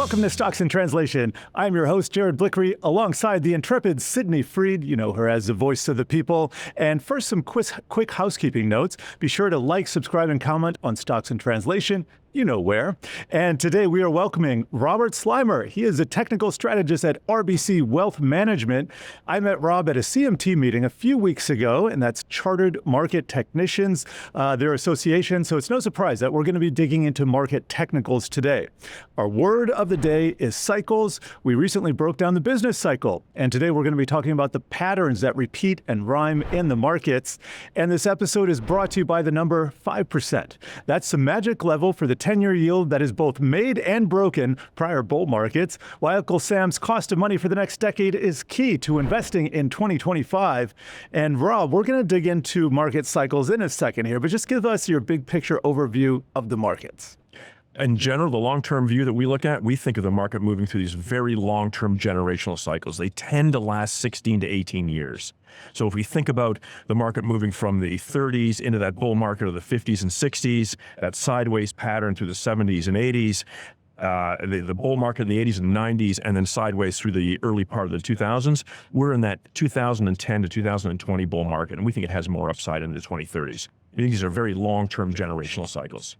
Welcome to Stocks in Translation. I'm your host, Jared Blickery, alongside the intrepid Sydney Freed. You know her as the voice of the people. And first, some quick housekeeping notes. Be sure to like, subscribe, and comment on Stocks in Translation. You know where. And today we are welcoming Robert Slimer. He is a technical strategist at RBC Wealth Management. I met Rob at a CMT meeting a few weeks ago, and that's Chartered Market Technicians, their association. So it's no surprise that we're going to be digging into market technicals today. Our word of the day is cycles. We recently broke down the business cycle, and today we're going to be talking about the patterns that repeat and rhyme in the markets. And this episode is brought to you by the number 5%. That's the magic level for the 10-year yield that is both made and broken prior bull markets, while Uncle Sam's cost of money for the next decade is key to investing in 2025. And Rob, we're going to dig into market cycles in a second here, but just give us your big picture overview of the markets. In general, the long-term view that we look at, we think of the market moving through these very long-term generational cycles. They tend to last 16 to 18 years. So if we think about the market moving from the 30s into that bull market of the 50s and 60s, that sideways pattern through the 70s and 80s, the bull market in the 80s and 90s, and then sideways through the early part of the 2000s, we're in that 2010 to 2020 bull market, and we think it has more upside into the 2030s. I think these are very long-term generational cycles.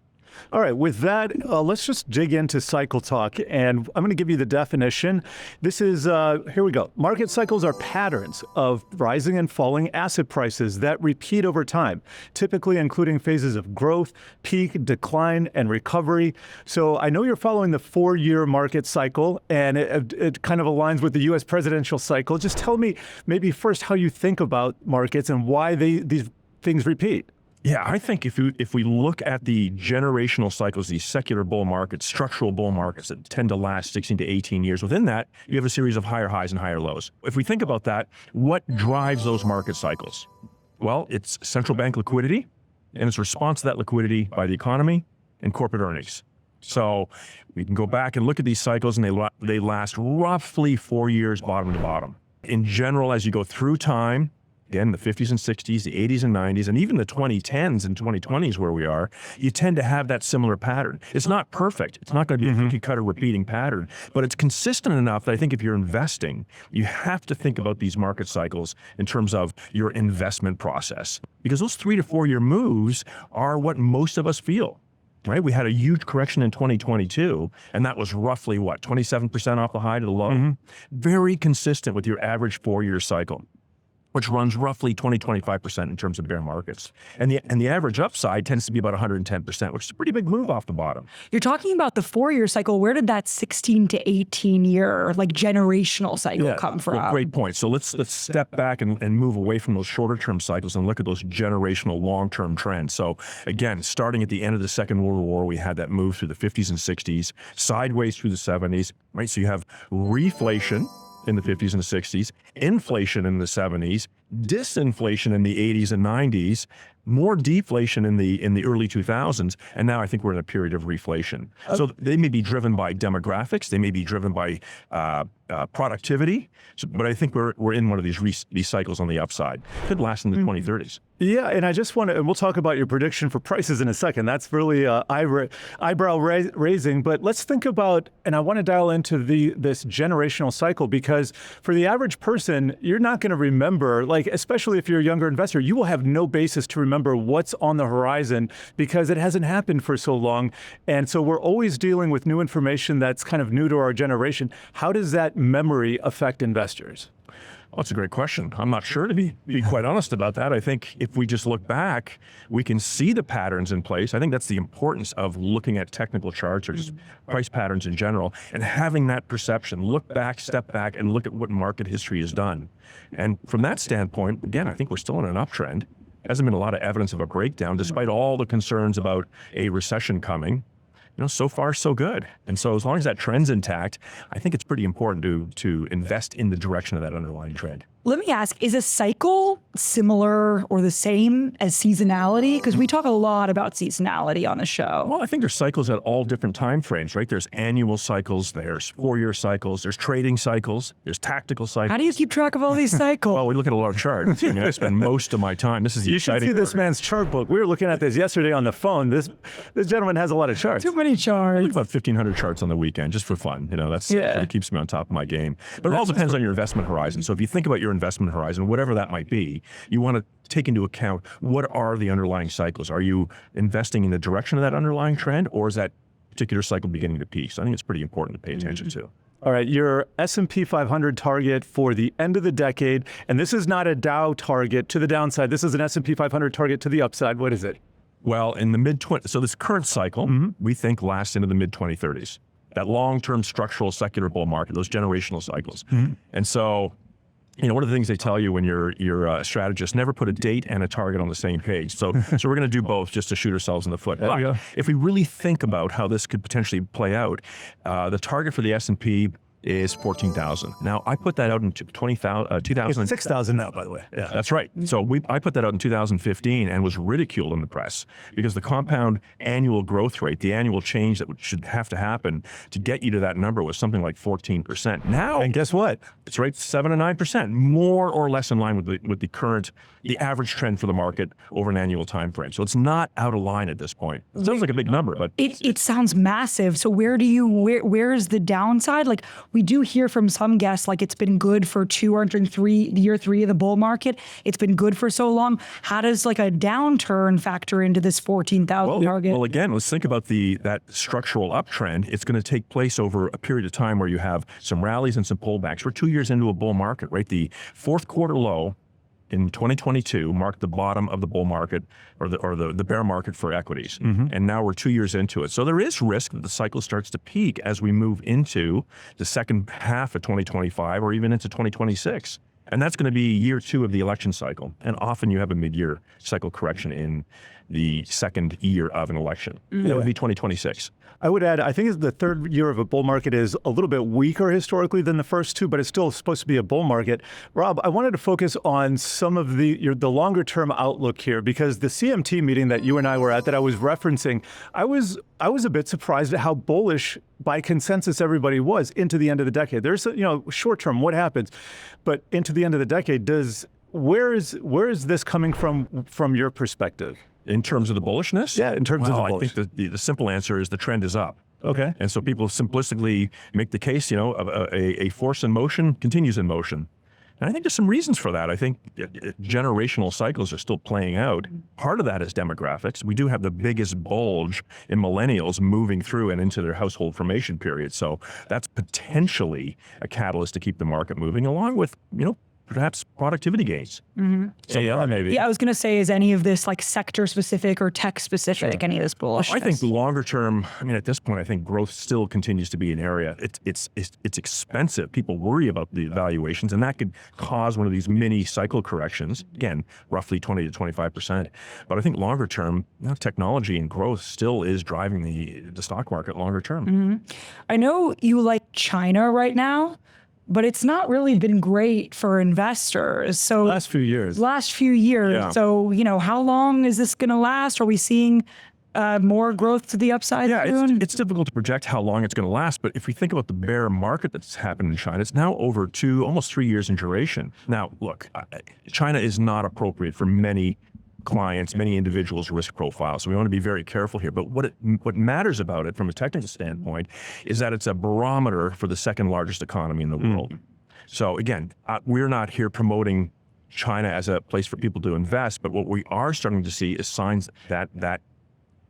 All right, with that, let's just dig into cycle talk, and I'm going to give you the definition. This is, here we go. Market cycles are patterns of rising and falling asset prices that repeat over time, typically including phases of growth, peak, decline, and recovery. So I know you're following the 4-year market cycle, and it kind of aligns with the U.S. presidential cycle. Just tell me maybe first how you think about markets and why these things repeat. Yeah, I think if we look at the generational cycles, these secular bull markets, structural bull markets that tend to last 16 to 18 years, within that, you have a series of higher highs and higher lows. If we think about that, what drives those market cycles? Well, it's central bank liquidity, and it's response to that liquidity by the economy and corporate earnings. So we can go back and look at these cycles, and they last roughly 4 years bottom to bottom. In general, as you go through time, again, the 50s and 60s, the 80s and 90s, and even the 2010s and 2020s where we are, you tend to have that similar pattern. It's not perfect. It's not going to be a cookie-cutter repeating pattern, but it's consistent enough that I think if you're investing, you have to think about these market cycles in terms of your investment process, because those 3 to 4 year moves are what most of us feel. Right? We had a huge correction in 2022, and that was roughly, 27% off the high to the low? Very consistent with your average 4-year cycle, which runs roughly 20-25% in terms of bear markets. And the average upside tends to be about 110%, which is a pretty big move off the bottom. You're talking about the 4-year cycle. Where did that 16 to 18 year, like generational cycle come from? Well, great point. So let's step back and move away from those shorter term cycles and look at those generational long-term trends. So again, starting at the end of the Second World War, we had that move through the 50s and 60s, sideways through the 70s, right? So you have reflation in the 50s and the 60s, inflation in the 70s, disinflation in the 80s and 90s, more deflation in the early 2000s, and now I think we're in a period of reflation. So they may be driven by demographics, they may be driven by productivity, but I think we're in one of these cycles on the upside. Could last in the 2030s. Yeah, and I just want to, and we'll talk about your prediction for prices in a second. That's really eyebrow raising, but let's think about, and I want to dial into this generational cycle, because for the average person, you're not going to remember, like, especially if you're a younger investor, you will have no basis to remember what's on the horizon because it hasn't happened for so long. And so we're always dealing with new information that's kind of new to our generation. How does that memory affect investors? Well, that's a great question. I'm not sure, to be quite honest about that. I think if we just look back, we can see the patterns in place. I think that's the importance of looking at technical charts or just price patterns in general and having that perception. Look back, step back, and look at what market history has done. And from that standpoint, again, I think we're still in an uptrend. Hasn't been a lot of evidence of a breakdown, despite all the concerns about a recession coming. So far, so good. And so as long as that trend's intact, I think it's pretty important to invest in the direction of that underlying trend. Let me ask, is a cycle similar or the same as seasonality? Because we talk a lot about seasonality on the show. Well, I think there's cycles at all different time frames, right? There's annual cycles, there's 4-year cycles, there's trading cycles, there's tactical cycles. How do you keep track of all these cycles? Well, we look at a lot of charts. I spend most of my time. This is the You should exciting see this part. man's chart book. We were looking at this yesterday on the phone. This gentleman has a lot of charts. Too many I look charts. about 1,500 charts on the weekend just for fun. That's Yeah. what keeps me on top of my game. But it all depends on your investment horizon. So if you think about your investment horizon, whatever that might be, you want to take into account what are the underlying cycles. Are you investing in the direction of that underlying trend, or is that particular cycle beginning to peak? So I think it's pretty important to pay attention to. All right, your S&P 500 target for the end of the decade, and this is not a Dow target to the downside. This is an S&P 500 target to the upside. What is it? Well, in the so this current cycle, we think lasts into the mid-2030s. That long-term structural secular bull market, those generational cycles. And so, one of the things they tell you when you're a strategist, never put a date and a target on the same page. So we're going to do both just to shoot ourselves in the foot. But if we really think about how this could potentially play out, the target for the S&P is 14,000. Now, I put that out in 2000. 6,000 now, by the way. Yeah. That's right. So I put that out in 2015 and was ridiculed in the press because the compound annual growth rate, the annual change that should have to happen to get you to that number was something like 14%. Now, And guess what? it's right 7 to 9%, more or less in line with the average trend for the market over an annual time frame. So it's not out of line at this point. It sounds like a big number, but It sounds massive. So where is the downside? Like, we do hear from some guests, like it's been good for year 3 of the bull market. It's been good for so long. How does like a downturn factor into this 14,000 target? Well, again, let's think about that structural uptrend. It's going to take place over a period of time where you have some rallies and some pullbacks. We're 2 years into a bull market, right? The fourth quarter low in 2022 marked the bottom of the bull market or the bear market for equities. And now we're 2 years into it. So there is risk that the cycle starts to peak as we move into the second half of 2025 or even into 2026. And that's going to be year 2 of the election cycle. And often you have a mid-year cycle correction in the second year of an election. That would be 2026. I would add, I think the third year of a bull market is a little bit weaker historically than the first 2, but it's still supposed to be a bull market. Rob, I wanted to focus on some of the longer term outlook here, because the CMT meeting that you and I were at that I was referencing, I was a bit surprised at how bullish by consensus everybody was into the end of the decade. There's short term, what happens? But into the end of the decade, where is this coming from your perspective? In terms of the bullishness? Yeah, in terms of the bullish. I think the simple answer is the trend is up. Okay. And so people simplistically make the case, a force in motion continues in motion. And I think there's some reasons for that. I think generational cycles are still playing out. Part of that is demographics. We do have the biggest bulge in millennials moving through and into their household formation period. So that's potentially a catalyst to keep the market moving, along with, perhaps productivity gains. So, maybe. Yeah, I was going to say, is any of this like sector specific or tech specific, any of this bullishness? I think longer term, at this point, I think growth still continues to be an area. It's expensive. People worry about the valuations, and that could cause one of these mini cycle corrections. Again, roughly 20 to 25%. But I think longer term, technology and growth still is driving the stock market longer term. I know you like China right now, but it's not really been great for investors. So Last few years. Yeah. So, how long is this going to last? Are we seeing more growth to the upside soon? It's difficult to project how long it's going to last, but if we think about the bear market that's happened in China, it's now over almost 3 years in duration. Now, look, China is not appropriate for many clients, many individuals' risk profile. So we want to be very careful here. But what matters about it from a technical standpoint is that it's a barometer for the second largest economy in the world. So again, we're not here promoting China as a place for people to invest, but what we are starting to see is signs that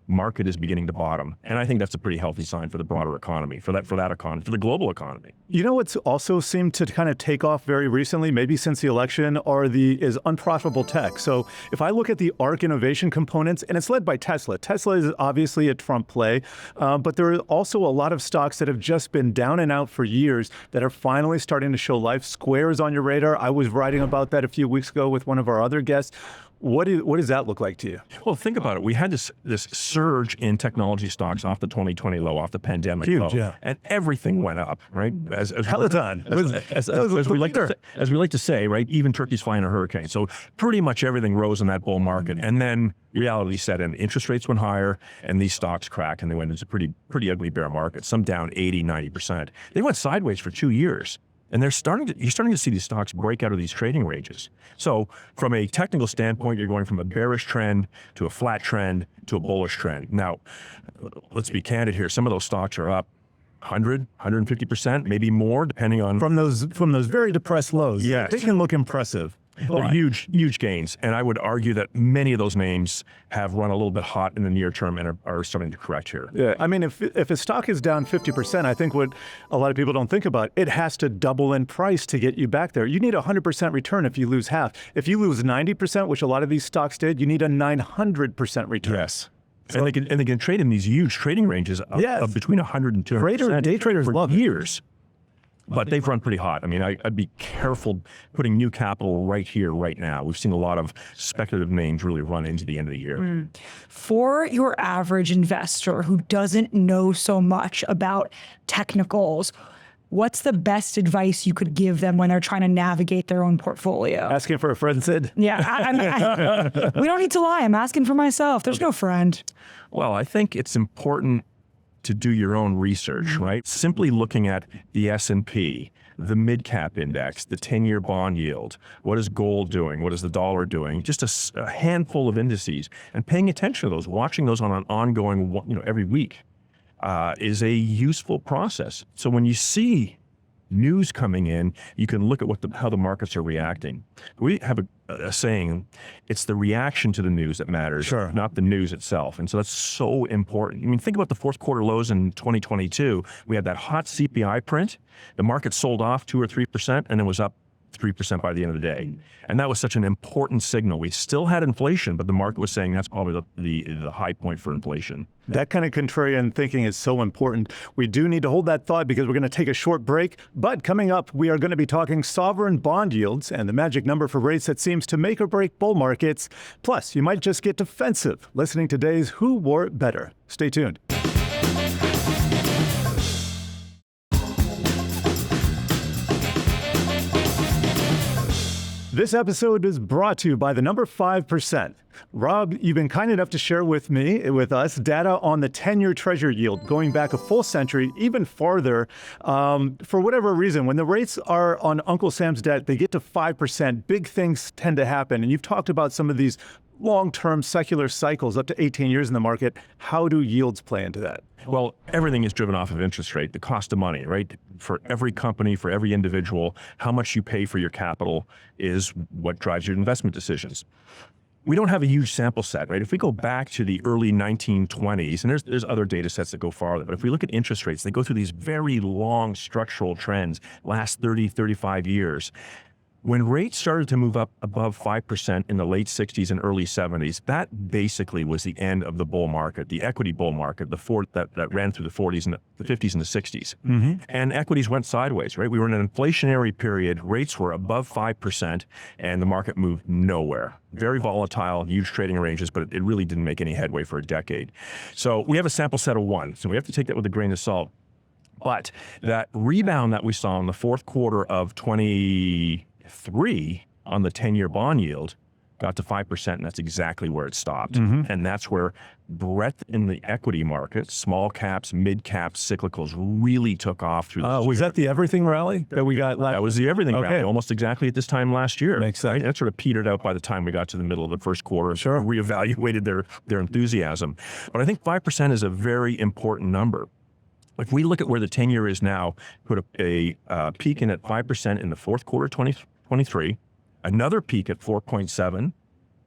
market is beginning to bottom. And I think that's a pretty healthy sign for the broader economy, for that economy, for the global economy. You know what's also seemed to kind of take off very recently, maybe since the election, is unprofitable tech. So if I look at the ARC innovation components, and it's led by Tesla. Tesla is obviously a Trump play, but there are also a lot of stocks that have just been down and out for years that are finally starting to show life. Square is on your radar. I was writing about that a few weeks ago with one of our other guests. What does that look like to you? Well, think about it. We had this surge in technology stocks off the 2020 low, off the pandemic low, Huge, yeah. and everything went up, right? As Peloton. as we like to say, right? Even turkeys fly in a hurricane. So pretty much everything rose in that bull market, and then reality set in. Interest rates went higher, and these stocks cracked, and they went into pretty ugly bear market. Some down 80, 90%. They went sideways for 2 years. And you're starting to see these stocks break out of these trading ranges. So from a technical standpoint, you're going from a bearish trend to a flat trend to a bullish trend. Now, let's be candid here. Some of those stocks are up 100, 150%, maybe more, depending on From those very depressed lows. Yes. They can look impressive. they're huge gains. And I would argue that many of those names have run a little bit hot in the near term and are starting to correct here. Yeah, I mean, if a stock is down 50%, I think what a lot of people don't think about, it has to double in price to get you back there. You need a 100% return if you lose half. If you lose 90%, which a lot of these stocks did, you need a 900% return. Yes. And they can trade in these huge trading ranges of between 100 and 200%. Day traders for love years. But they've run pretty hot. I mean, I'd be careful putting new capital right here, right now. We've seen a lot of speculative names really run into the end of the year. For your average investor who doesn't know so much about technicals, what's the best advice you could give them when they're trying to navigate their own portfolio? Asking for a friend, Sid? Yeah, we don't need to lie. I'm asking for myself. There's no friend. Well, I think it's important to do your own research, right? Simply looking at the S&P, the mid-cap index, the 10-year bond yield, what is gold doing, what is the dollar doing, just a handful of indices, and paying attention to those, watching those on an ongoing, every week, is a useful process. So when you see news coming in, you can look at how the markets are reacting. We have a saying, it's the reaction to the news that matters, not the news itself. And so that's so important. I mean, think about the fourth quarter lows in 2022. We had that hot CPI print. The market sold off 2 or 3% and it was up 3% by the end of the day. And that was such an important signal. We still had inflation, but the market was saying that's probably the high point for inflation. That kind of contrarian thinking is so important. We do need to hold that thought because we're going to take a short break. But coming up, we are going to be talking sovereign bond yields and the magic number for rates that seems to make or break bull markets. Plus, you might just get defensive listening to today's Who Wore It Better. Stay tuned. This episode is brought to you by the number 5%. Rob, you've been kind enough to share with us, data on the 10-year treasury yield going back a full century, even farther. For whatever reason, when the rates are on Uncle Sam's debt, they get to 5%, big things tend to happen. And you've talked about some of these long-term secular cycles up to 18 years in the market. How do yields play into that? Well, everything is driven off of interest rate, the cost of money, right? For every company, for every individual, how much you pay for your capital is what drives your investment decisions. We don't have a huge sample set, right? If we go back to the early 1920s, and there's other data sets that go farther, but if we look at interest rates, they go through these very long structural trends, last 30, 35 years. When rates started to move up above 5% in the late 60s and early 70s, that basically was the end of the bull market, the equity bull market, that ran through the 40s and the 50s and the 60s. Mm-hmm. And equities went sideways, right? We were in an inflationary period. Rates were above 5%, and the market moved nowhere. Very volatile, huge trading ranges, but it really didn't make any headway for a decade. So we have a sample set of 1, so we have to take that with a grain of salt. But that rebound that we saw in the fourth quarter of 2023 on the 10-year bond yield got to 5%, and that's exactly where it stopped. Mm-hmm. And that's where breadth in the equity market, small caps, mid caps, cyclicals really took off through the was that the everything rally that we got last? That was the everything rally, almost exactly at this time last year. Makes sense. Right? And that sort of petered out by the time we got to the middle of the first quarter. Sure. Reevaluated their enthusiasm. But I think 5% is a very important number. If we look at where the 10-year is now, put a peak in at 5% in the fourth quarter 2023, another peak at 4.7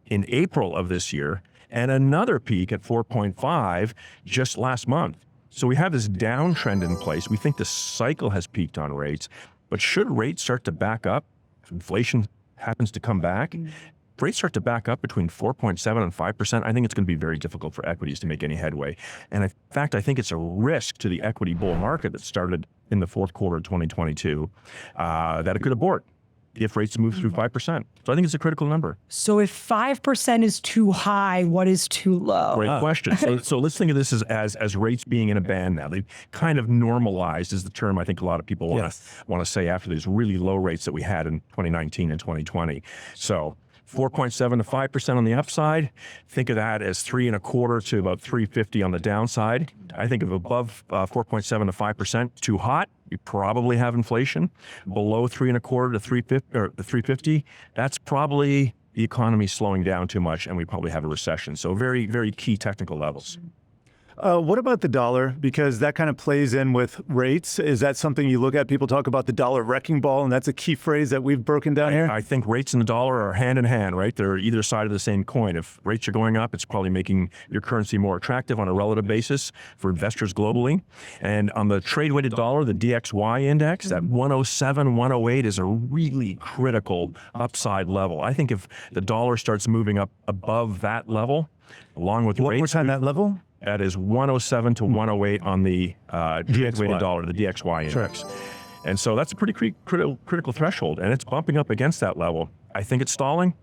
in April of this year, and another peak at 4.5 just last month. So we have this downtrend in place. We think the cycle has peaked on rates, but should rates start to back up, if inflation happens to come back, if rates start to back up between 4.7 and 5%, I think it's going to be very difficult for equities to make any headway. And in fact, I think it's a risk to the equity bull market that started in the fourth quarter of 2022 that it could abort. if rates move through 5%. So I think it's a critical number. So if 5% is too high, what is too low? Great question. So let's think of this as rates being in a band now. They've kind of normalized is the term I think a lot of people want to say after these really low rates that we had in 2019 and 2020. So 4.7 to 5% on the upside. Think of that as 3.25 to about 350 on the downside. I think of above 4.7 to 5%, too hot. You probably have inflation. Below 3.25 to 350, that's probably the economy slowing down too much, and we probably have a recession. So very, very key technical levels. What about the dollar? Because that kind of plays in with rates. Is that something you look at? People talk about the dollar wrecking ball, and that's a key phrase that we've broken down here. I think rates and the dollar are hand in hand, right? They're either side of the same coin. If rates are going up, it's probably making your currency more attractive on a relative basis for investors globally. And on the trade-weighted dollar, the DXY index, that 107, 108 is a really critical upside level. I think if the dollar starts moving up above that level, along with What rates, more time that level? that is 107 to 108 on the trade-weighted dollar, the DXY index. Sure. And so that's a pretty critical threshold, and it's bumping up against that level. I think it's stalling.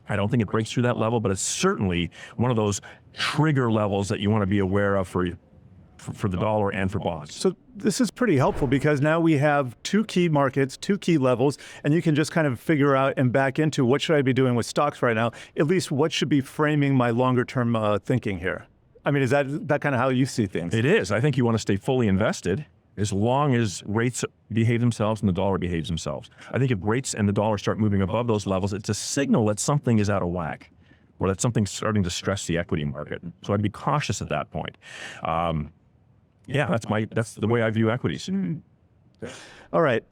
I don't think it breaks through that level, but it's certainly one of those trigger levels that you want to be aware of for the dollar and for bonds. So this is pretty helpful because now we have two key markets, two key levels, and you can just kind of figure out and back into what should I be doing with stocks right now, at least what should be framing my longer term thinking here. I mean, is that kind of how you see things? It is. I think you want to stay fully invested as long as rates behave themselves and the dollar behaves themselves. I think if rates and the dollar start moving above those levels, it's a signal that something is out of whack or that something's starting to stress the equity market. So I'd be cautious at that point. That's the way I view equities. All right.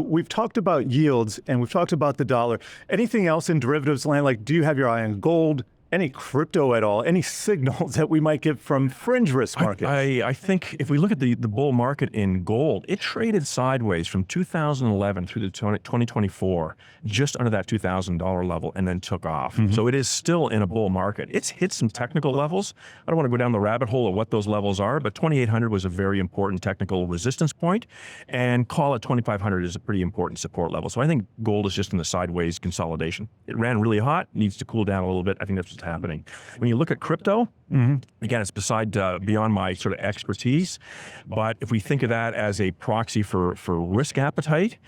We've talked about yields and we've talked about the dollar. Anything else in derivatives land? Like, do you have your eye on gold? Any crypto at all? Any signals that we might get from fringe risk markets? I think if we look at the bull market in gold, it traded sideways from 2011 through to 2024, just under that $2,000 level, and then took off. So it is still in a bull market. It's hit some technical levels. I don't want to go down the rabbit hole of what those levels are, but 2,800 was a very important technical resistance point, and call it 2,500 is a pretty important support level. So I think gold is just in the sideways consolidation. It ran really hot, needs to cool down a little bit. I think that's what's happening. When you look at crypto, again, it's beyond my sort of expertise, but if we think of that as a proxy for risk appetite,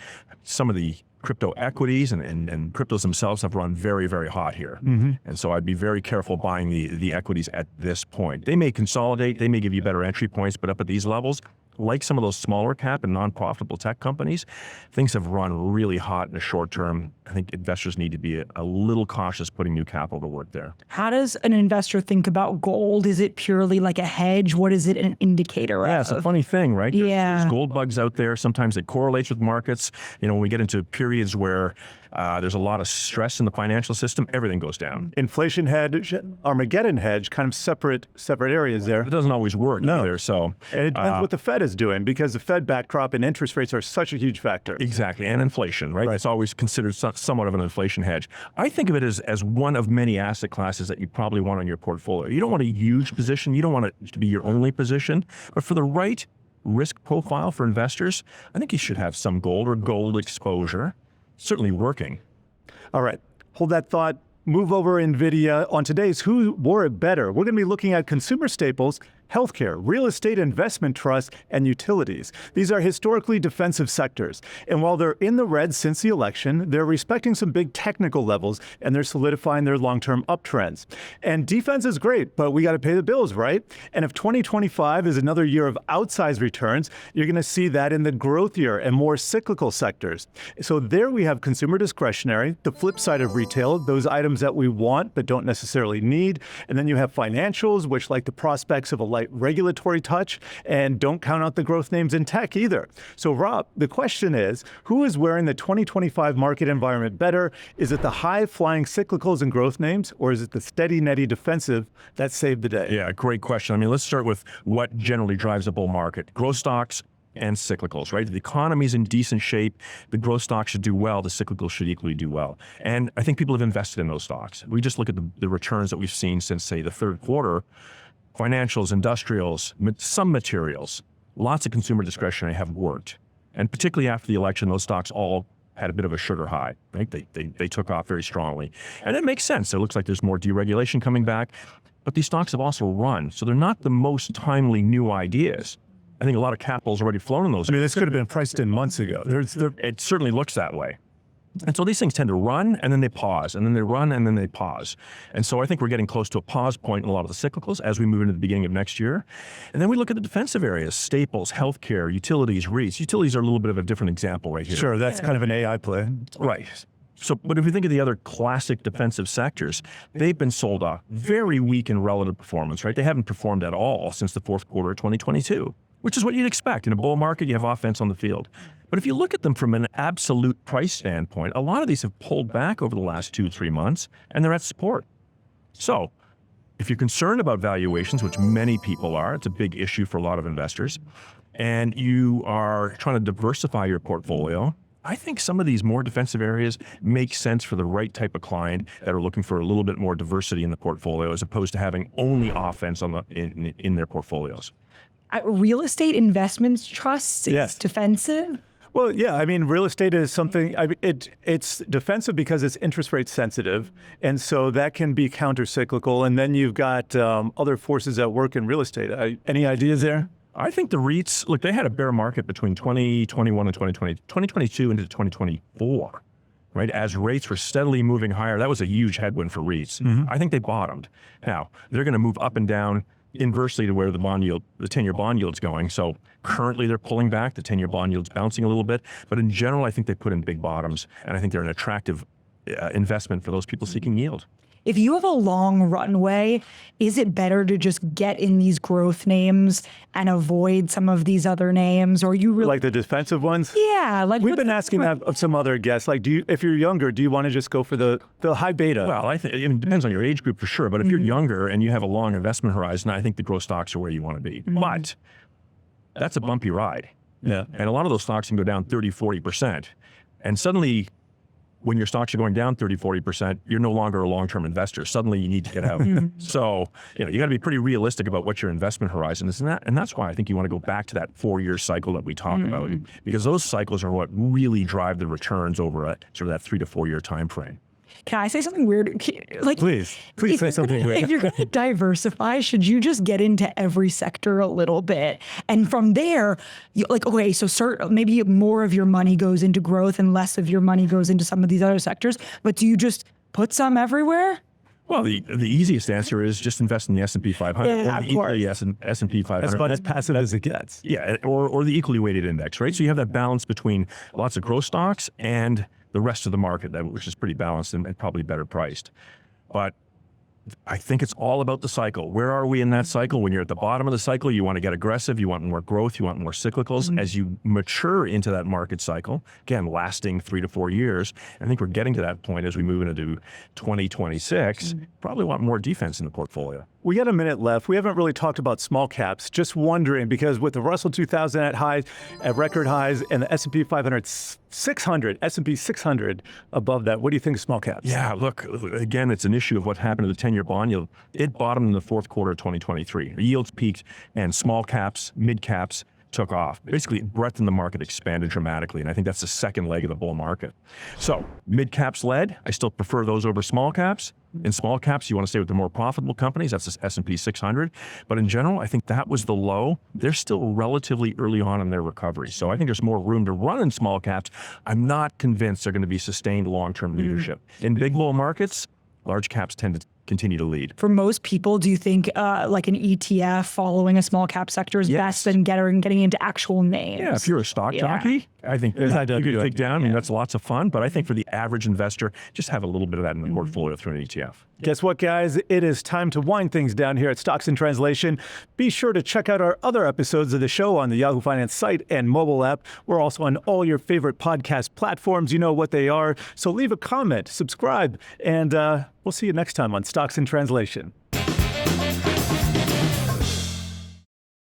some of the crypto equities and cryptos themselves have run very, very hot here. And so I'd be very careful buying the equities at this point. They may consolidate, they may give you better entry points, but up at these levels, like some of those smaller cap and non-profitable tech companies, things have run really hot in the short term. I think investors need to be a little cautious putting new capital to work there. How does an investor think about gold? Is it purely like a hedge? What is it an indicator of? Yeah, it's a funny thing, right? Yeah. There's gold bugs out there. Sometimes it correlates with markets. When we get into periods where there's a lot of stress in the financial system, everything goes down. Inflation hedge, Armageddon hedge, kind of separate areas there. It doesn't always work either. So, and it depends what the Fed is doing because the Fed backdrop and interest rates are such a huge factor. Exactly, and inflation, right? It's always considered somewhat of an inflation hedge. I think of it as one of many asset classes that you probably want on your portfolio. You don't want a huge position. You don't want it to be your only position. But for the right risk profile for investors, I think you should have some gold or gold exposure. Certainly working. All right, hold that thought. Move over NVIDIA. On today's Who Wore It Better, we're going to be looking at consumer staples, healthcare, real estate investment trusts, and utilities. These are historically defensive sectors. And while they're in the red since the election, they're respecting some big technical levels and they're solidifying their long-term uptrends. And defense is great, but we got to pay the bills, right? And if 2025 is another year of outsized returns, you're going to see that in the growth year and more cyclical sectors. So there we have consumer discretionary, the flip side of retail, those items that we want but don't necessarily need. And then you have financials, which like the prospects of a light regulatory touch, and don't count out the growth names in tech either. So Rob, the question is, who is wearing the 2025 market environment better? Is it the high-flying cyclicals and growth names, or is it the steady, netty defensive that saved the day? Yeah, great question. I mean, let's start with what generally drives a bull market. Growth stocks and cyclicals, right? The economy's in decent shape. The growth stocks should do well. The cyclicals should equally do well. And I think people have invested in those stocks. We just look at the returns that we've seen since, say, the third quarter. Financials, industrials, some materials, lots of consumer discretionary have worked. And particularly after the election, those stocks all had a bit of a sugar high, right? They took off very strongly. And it makes sense. It looks like there's more deregulation coming back. But these stocks have also run. So they're not the most timely new ideas. I think a lot of capital's already flown in those. I mean, this could have been priced in months ago. It certainly looks that way. And so these things tend to run and then they pause, and then they run and then they pause. And so I think we're getting close to a pause point in a lot of the cyclicals as we move into the beginning of next year. And then we look at the defensive areas, staples, healthcare, utilities, REITs. Utilities are a little bit of a different example right here. Sure, that's kind of an AI play. Right. So, but if we think of the other classic defensive sectors, they've been sold off. Very weak in relative performance, right? They haven't performed at all since the fourth quarter of 2022, which is what you'd expect. In a bull market, you have offense on the field. But if you look at them from an absolute price standpoint, a lot of these have pulled back over the last 2-3 months, and they're at support. So if you're concerned about valuations, which many people are, it's a big issue for a lot of investors, and you are trying to diversify your portfolio, I think some of these more defensive areas make sense for the right type of client that are looking for a little bit more diversity in the portfolio as opposed to having only offense on in their portfolios. Real estate investments trusts is Yes. defensive. Well, yeah, I mean, real estate is something, it's defensive because it's interest rate sensitive. And so that can be counter-cyclical. And then you've got other forces at work in real estate. Any ideas there? I think the REITs, look, they had a bear market between 2021 and 2022 into 2024, right? As rates were steadily moving higher, that was a huge headwind for REITs. I think they bottomed. Now, they're going to move up and down inversely to where the 10-year bond yield's going. So currently they're pulling back, the 10-year bond yield's bouncing a little bit, but in general, I think they put in big bottoms, and I think they're an attractive investment for those people seeking yield. If you have a long runway, is it better to just get in these growth names and avoid some of these other names? Or you really Like the defensive ones? Yeah, like We've been asking that of some other guests. Like, if you're younger, do you want to just go for the high beta? Well, I think it depends on your age group for sure, but if you're younger and you have a long investment horizon, I think the growth stocks are where you want to be. But that's a bumpy ride. Yeah. And a lot of those stocks can go down 30, 40%. And suddenly, when your stocks are going down 30, 40%, you're no longer a long-term investor. Suddenly you need to get out. So, you got to be pretty realistic about what your investment horizon is. And that's why I think you want to go back to that 4-year cycle that we talk about, because those cycles are what really drive the returns over a sort of that 3 to 4 year time frame. Can I say something weird? Like, Please say something weird. If you're going to diversify, should you just get into every sector a little bit? And from there, okay, so maybe more of your money goes into growth and less of your money goes into some of these other sectors. But do you just put some everywhere? Well, the easiest answer is just invest in the S&P 500 Yeah, or of course. the S&P 500. That's about as passive as it gets. Yeah, or the equally weighted index, right? So you have that balance between lots of growth stocks and the rest of the market, which is pretty balanced and probably better priced. But I think it's all about the cycle. Where are we in that cycle? When you're at the bottom of the cycle, you want to get aggressive, you want more growth, you want more cyclicals. As you mature into that market cycle, again, lasting 3 to 4 years, I think we're getting to that point as we move into 2026, probably want more defense in the portfolio. We got a minute left. We haven't really talked about small caps. Just wondering, because with the Russell 2000 at record highs, and the S&P 500 600, S&P 600 above that, what do you think of small caps? Yeah, look, again, it's an issue of what happened to the 10-year bond yield. It bottomed in the fourth quarter of 2023. The yields peaked, and small caps, mid caps took off. Basically, breadth in the market expanded dramatically, and I think that's the second leg of the bull market. So mid caps led. I still prefer those over small caps. In small caps, you want to stay with the more profitable companies. That's the S&P 600. But in general, I think that was the low. They're still relatively early on in their recovery. So I think there's more room to run in small caps. I'm not convinced they're going to be sustained long-term leadership. In big bull markets, large caps tend to continue to lead. For most people, do you think like an ETF following a small cap sector is best than getting into actual names? Yeah, if you're a stock jockey, I think you could dig down. I mean, that's lots of fun. But I think for the average investor, just have a little bit of that in the portfolio through an ETF. Guess what, guys? It is time to wind things down here at Stocks in Translation. Be sure to check out our other episodes of the show on the Yahoo Finance site and mobile app. We're also on all your favorite podcast platforms. You know what they are. So leave a comment, subscribe, and we'll see you next time on Stocks in Translation.